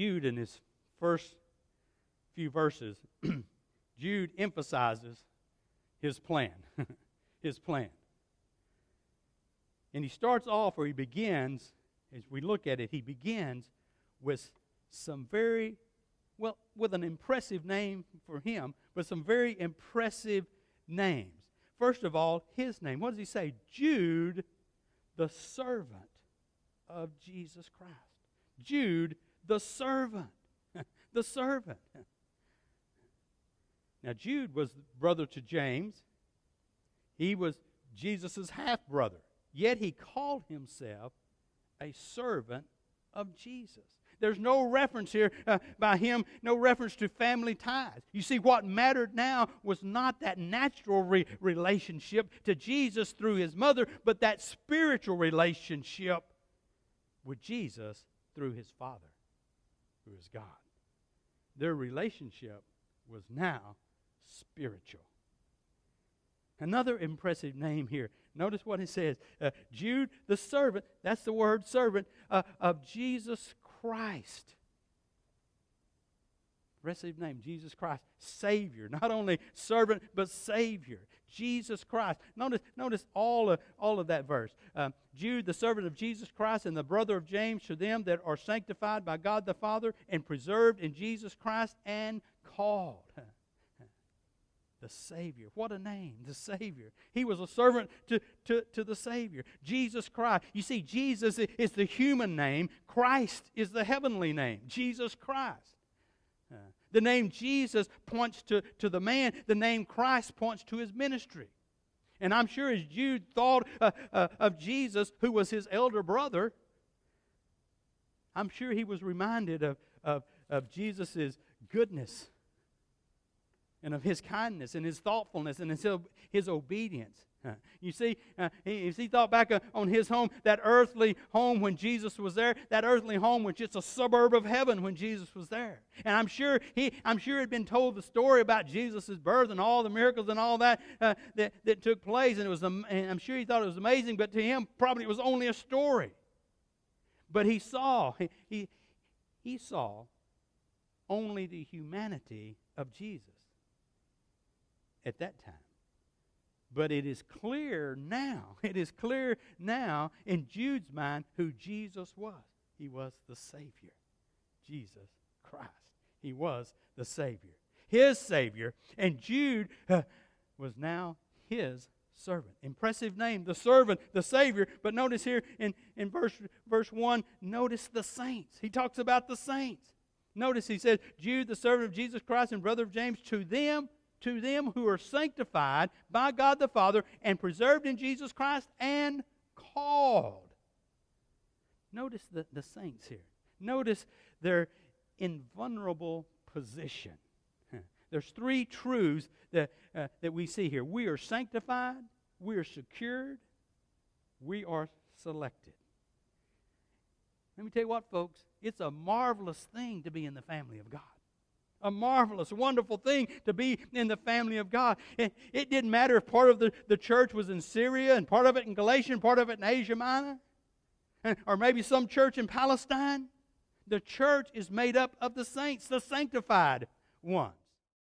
Jude, in his first few verses, Jude emphasizes his plan. His plan. And he starts off, or he begins, as we look at it, he begins with some very, well, with an impressive name for him, but some very impressive names. First of all, his name. What does he say? Jude, the servant of Jesus Christ. Jude, the servant. The servant. Now, Jude was brother to James. He was Jesus' half-brother. Yet he called himself a servant of Jesus. There's no reference here by him, no reference to family ties. You see, what mattered now was not that natural relationship to Jesus through his mother, but that spiritual relationship with Jesus through his Father, who is God. Their relationship was now spiritual. Another impressive name here. Notice what it says. Jude, the servant, that's the word servant, of Jesus Christ. Impressive name, Jesus Christ. Savior. Not only servant, but Savior. Jesus Christ. Notice all of that verse. Jude, the servant of Jesus Christ, and the brother of James, to them that are sanctified by God the Father, and preserved in Jesus Christ, and called. The Savior. What a name, the Savior. He was a servant to the Savior. Jesus Christ. You see, Jesus is the human name. Christ is the heavenly name. Jesus Christ. The name Jesus points to the man. The name Christ points to his ministry. And I'm sure as Jude thought of Jesus, who was his elder brother, I'm sure he was reminded of Jesus' goodness, and of his kindness and his thoughtfulness and his obedience. You see, as he thought back on his home, that earthly home when Jesus was there, that earthly home was just a suburb of heaven when Jesus was there. And I'm sure had been told the story about Jesus' birth and all the miracles and all that that took place. And I'm sure he thought it was amazing, but to him, probably it was only a story. But he saw only the humanity of Jesus at that time. But it is clear now in Jude's mind who Jesus was. He was the Savior. Jesus Christ. He was the Savior. His Savior. And Jude was now his servant. Impressive name, the servant, the Savior. But notice here in verse 1, notice the saints. He talks about the saints. Notice he says, Jude, the servant of Jesus Christ and brother of James, to them who are sanctified by God the Father and preserved in Jesus Christ and called. Notice the saints here. Notice their invulnerable position. There's three truths that we see here. We are sanctified, we are secured, we are selected. Let me tell you what, folks, it's a marvelous thing to be in the family of God. A marvelous, wonderful thing to be in the family of God. It didn't matter if part of the church was in Syria and part of it in Galatia and part of it in Asia Minor, or maybe some church in Palestine. The church is made up of the saints, the sanctified ones.